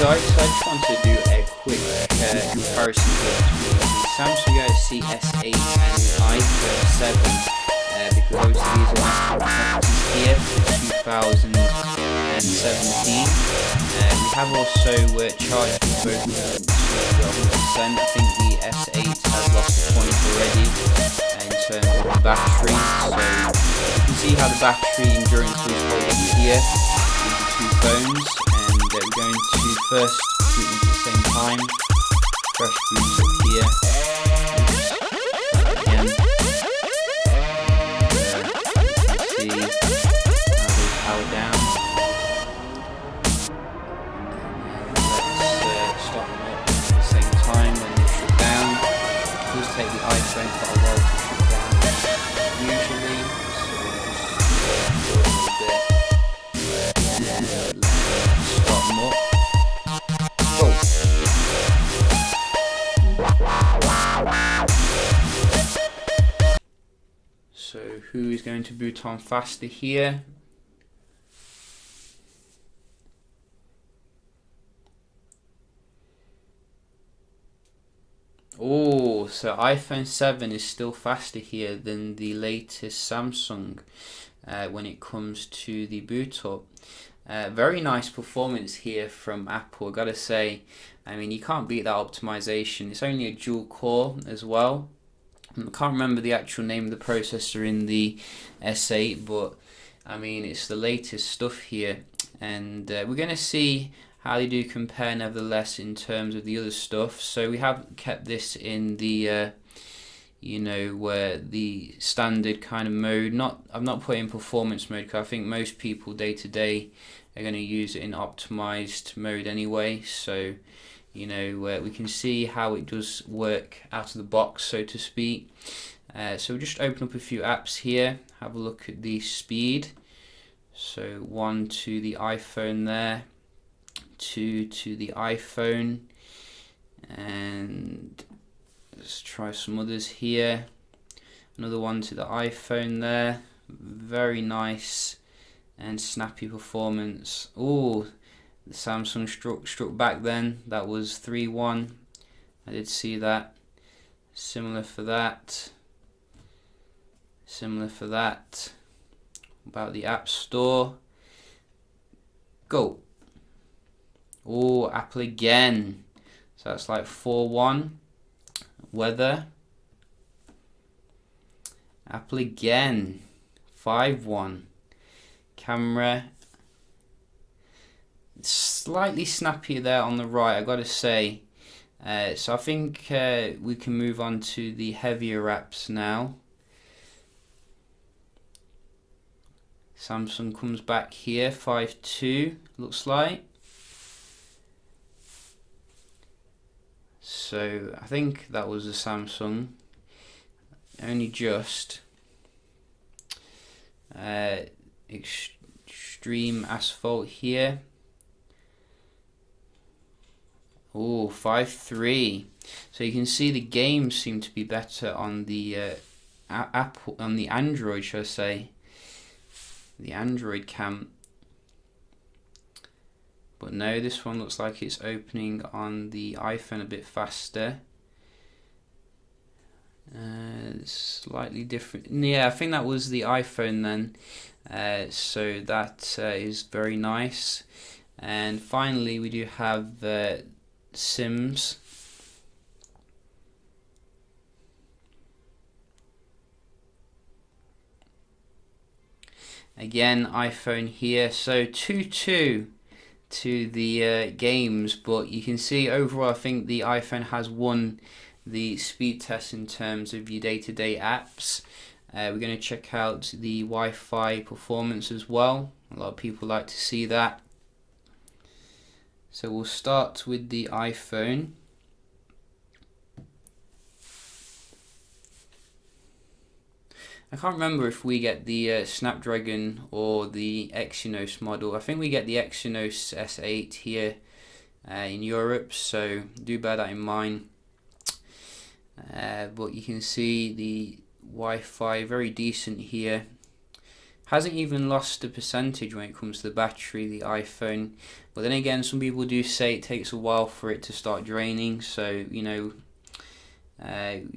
guys, so I just want to do a quick comparison between the Samsung Galaxy S8 and the iPhone 7 because obviously these are competitors here for 2017. We have also charged both of them to 100%. I think the S8 has lost a point already in terms of the battery, so you can see how the battery endurance is holding here with the two phones. We're going to first boot them at the same time. Fresh boots up here. Again. You can see how they power down. Let's stop them up at the same time when they shut down. It does take the iPhone quite a while to shut down usually, so just do a little bit. And start them up. Go. So who is going to boot on faster here? Oh, so iPhone 7 is still faster here than the latest Samsung when it comes to the boot up. Very nice performance here from Apple, gotta say. I mean, you can't beat that optimization. It's only a dual core as well. I can't remember the actual name of the processor in the S8, but I mean, it's the latest stuff here, and we're gonna see how they do compare nevertheless in terms of the other stuff. So we have kept this in the where the standard kind of mode. I've not put in performance mode because I think most people day to day are going to use it in optimized mode anyway. So we can see how it does work out of the box, so to speak. So we'll just open up a few apps here, have a look at the speed. So 1 to the iPhone there, 2 to the iPhone, and let's try some others here. Another 1 to the iPhone there. Very nice and snappy performance. Oh, the Samsung struck back then. That was 3-1. I did see that. Similar for that. Similar for that. About the App Store. Go. Oh, Apple again. So that's like 4-1. Weather. Apple again. 5-1. Camera. Slightly snappier there on the right, I gotta say. So I think we can move on to the heavier apps now. Samsung comes back here, 5-2 looks like. So I think that was a Samsung, only just. Extreme Asphalt here. Oh, 5-3. So you can see the games seem to be better on the Apple, on the Android, should I say, the Android cam. But no, this one looks like it's opening on the iPhone a bit faster. Slightly different. Yeah, I think that was the iPhone then. So that is very nice. And finally, we do have Sims. Again, iPhone here. So 2-2 to the games, but you can see overall I think the iPhone has won the speed test in terms of your day-to-day apps. We're going to check out the Wi-Fi performance as well. A lot of people like to see that. So we'll start with the iPhone. I can't remember if we get the Snapdragon or the Exynos model. I think we get the Exynos S8 here in Europe, so do bear that in mind. But you can see the Wi-Fi very decent here. Hasn't even lost a percentage when it comes to the battery, the iPhone. But then again, some people do say it takes a while for it to start draining, so you know,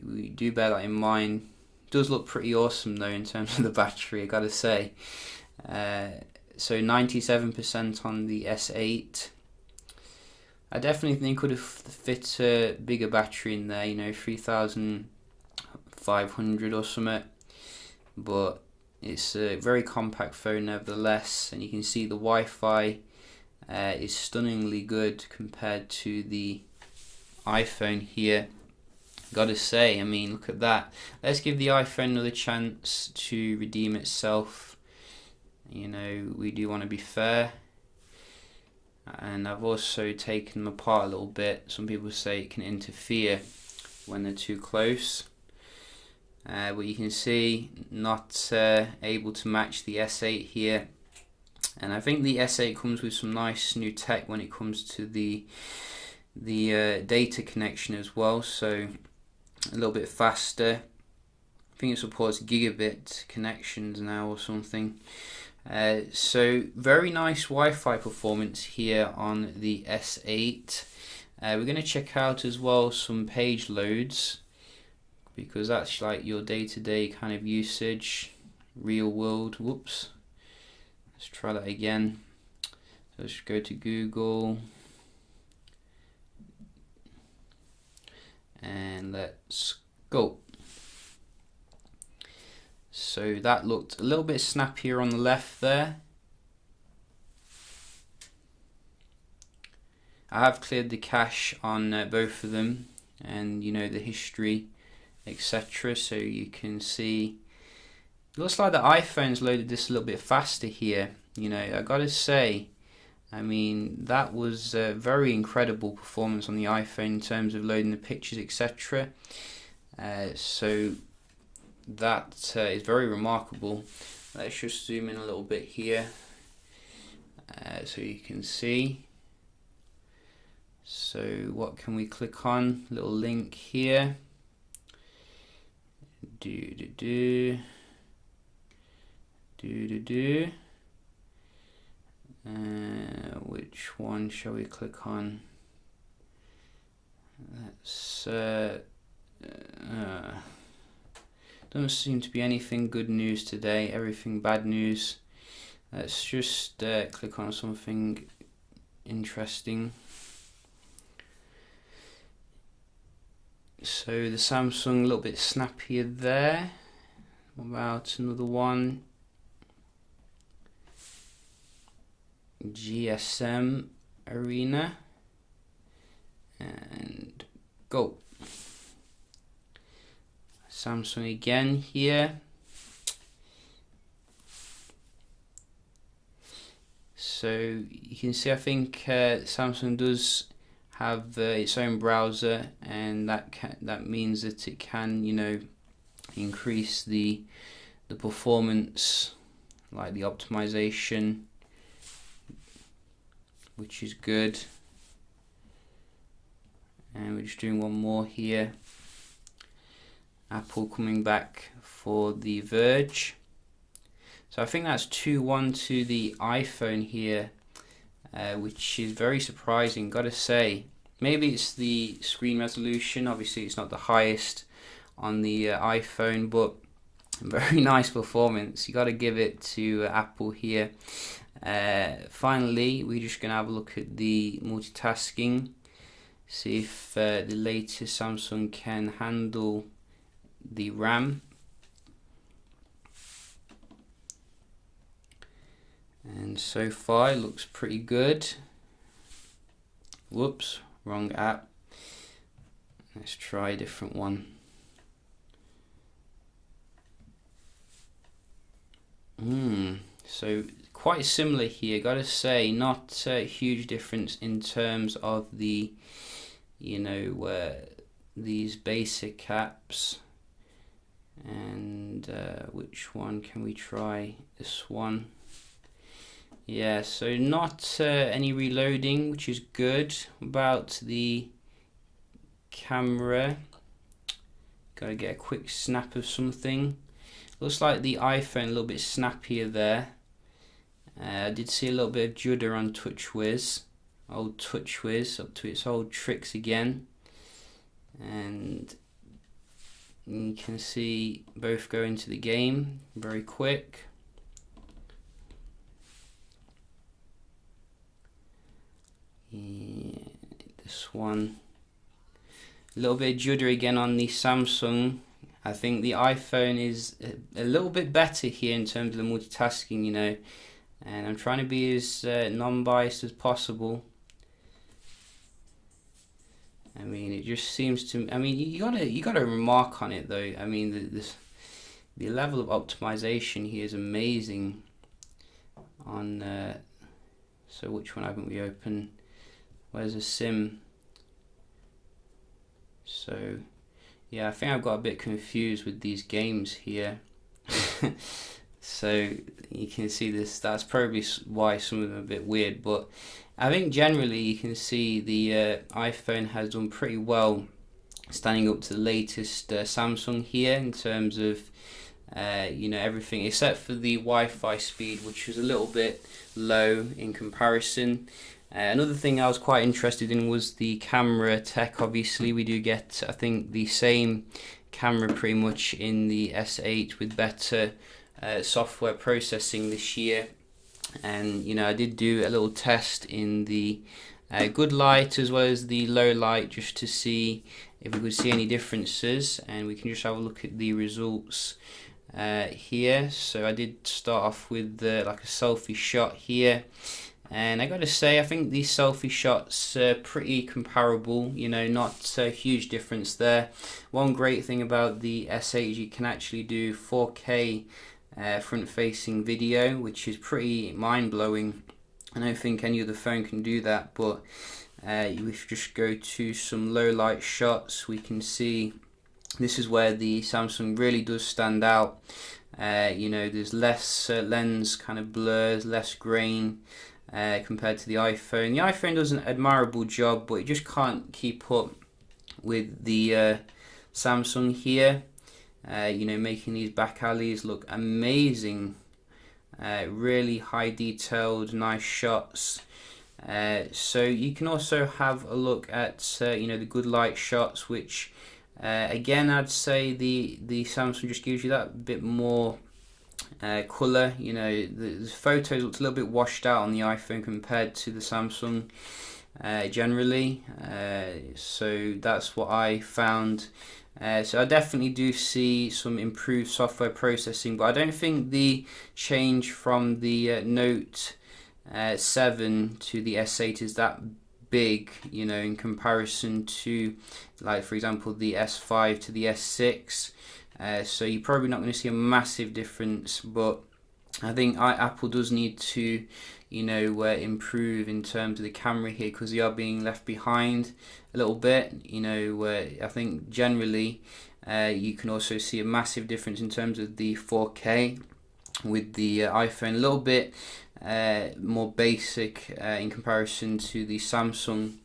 we do bear that in mind. It does look pretty awesome though in terms of the battery, I gotta say. So 97% on the S8. I definitely think could have fit a bigger battery in there, you know, 3500 or something. But it's a very compact phone nevertheless, and you can see the Wi-Fi is stunningly good compared to the iPhone here. Gotta say, I mean, look at that. Let's give the iPhone another chance to redeem itself. You know, we do want to be fair. And I've also taken them apart a little bit. Some people say it can interfere when they're too close. But you can see not able to match the S8 here. And I think the S8 comes with some nice new tech when it comes to the data connection as well. So a little bit faster. I think it supports gigabit connections now or something. So very nice Wi-Fi performance here on the S8. We're going to check out as well some page loads, because that's like your day-to-day kind of usage, real world. Whoops, let's try that again. So let's go to Google and let's go. So that looked a little bit snappier on the left there. I have cleared the cache on both of them, and you know, the history, etc. So you can see it looks like the iPhone's loaded this a little bit faster here. You know, I gotta say, I mean, that was very incredible performance on the iPhone in terms of loading the pictures, etc. So that is very remarkable. Let's just zoom in a little bit here so you can see. So what can we click on? Little link here. Which one shall we click on? Let's doesn't seem to be anything good news today, everything bad news. Let's just click on something interesting. So the Samsung a little bit snappier there. What about another one? GSM Arena. And go. Samsung again here. So you can see, I think Samsung does have its own browser, and that means that it can, you know, increase the performance, like the optimization, which is good. And we're just doing one more here. Apple coming back for the Verge. So I think that's 2-1 to the iPhone here, which is very surprising, gotta say. Maybe it's the screen resolution. Obviously it's not the highest on the iPhone, but very nice performance. You gotta give it to Apple here. Finally, we're just gonna have a look at the multitasking, see if the latest Samsung can handle the RAM. And so far it looks pretty good. Whoops, wrong app. Let's try a different one. So quite similar here, gotta say. Not a huge difference in terms of the, you know, these basic apps. And which one can we try? This one. Yeah, so not any reloading, which is good. About the camera, gotta get a quick snap of something. Looks like the iPhone a little bit snappier there. I did see a little bit of judder on TouchWiz. Old TouchWiz up to its old tricks again. And you can see both go into the game very quick. Yeah, this one. A little bit of judder again on the Samsung. I think the iPhone is a little bit better here in terms of the multitasking, you know. And I'm trying to be as non-biased as possible. I mean, it just seems to. I mean, you gotta remark on it though. I mean, the level of optimization here is amazing. On so which one haven't we opened? Where's the sim? So yeah, I think I've got a bit confused with these games here. So you can see this. That's probably why some of them are a bit weird, but I think generally you can see the iPhone has done pretty well standing up to the latest Samsung here in terms of you know, everything except for the Wi-Fi speed, which was a little bit low in comparison. Another thing I was quite interested in was the camera tech. Obviously we do get, I think, the same camera pretty much in the S8 with better software processing this year. And you know, I did do a little test in the good light as well as the low light just to see if we could see any differences, and we can just have a look at the results here. So I did start off with like a selfie shot here, and I gotta say I think these selfie shots are pretty comparable, you know, not a huge difference there. One great thing about the S8 is you can actually do 4K front-facing video, which is pretty mind-blowing. I don't think any other phone can do that, but if we just go to some low-light shots, we can see this is where the Samsung really does stand out. You know, there's less lens kind of blurs, less grain compared to the iPhone. The iPhone does an admirable job, but it just can't keep up with the Samsung here. You know, making these back alleys look amazing. Really high detailed, nice shots. So you can also have a look at you know, the good light shots, which again I'd say the Samsung just gives you that bit more color. You know, the photos looked a little bit washed out on the iPhone compared to the Samsung generally. So that's what I found. So I definitely do see some improved software processing, but I don't think the change from the Note 7 to the S8 is that big, you know, in comparison to, like, for example, the S5 to the S6. So you're probably not going to see a massive difference, but I think Apple does need to, you know, improve in terms of the camera here, because they are being left behind a little bit. You know, I think generally you can also see a massive difference in terms of the 4K with the iPhone, a little bit more basic in comparison to the Samsung.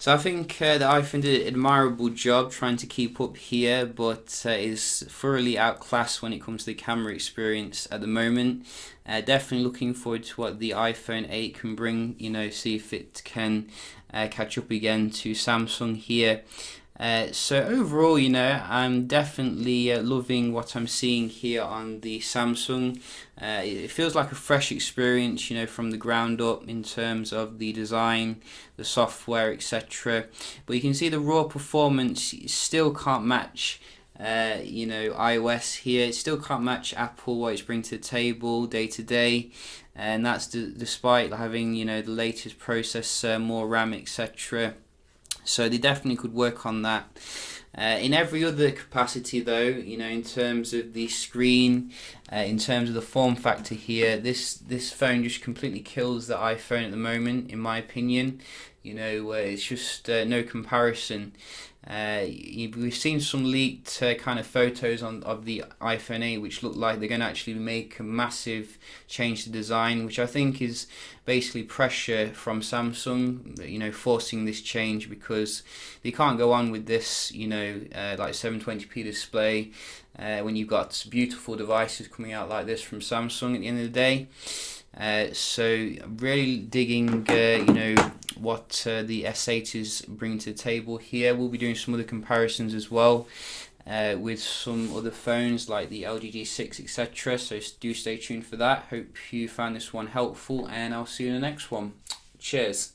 So I think the iPhone did an admirable job trying to keep up here, but is thoroughly outclassed when it comes to the camera experience at the moment. Definitely looking forward to what the iPhone 8 can bring, see if it can catch up again to Samsung here. So overall, I'm definitely loving what I'm seeing here on the Samsung. It feels like a fresh experience, from the ground up in terms of the design, the software, etc. But you can see the raw performance still can't match iOS here. It still can't match Apple, what it's bringing to the table day to day, and that's despite having the latest processor, more RAM, etc. So they definitely could work on that. In every other capacity though, in terms of the screen, in terms of the form factor here, this phone just completely kills the iPhone at the moment, in my opinion. It's just no comparison. We've seen some leaked kind of photos of the iPhone 8 which look like they're going to actually make a massive change to design, which I think is basically pressure from Samsung, forcing this change, because they can't go on with this, like 720p display when you've got beautiful devices coming out like this from Samsung at the end of the day. So really digging, what the S8 is bringing to the table here. We'll be doing some other comparisons as well with some other phones like the LG G6, etc. So do stay tuned for that. Hope you found this one helpful, and I'll see you in the next one. Cheers.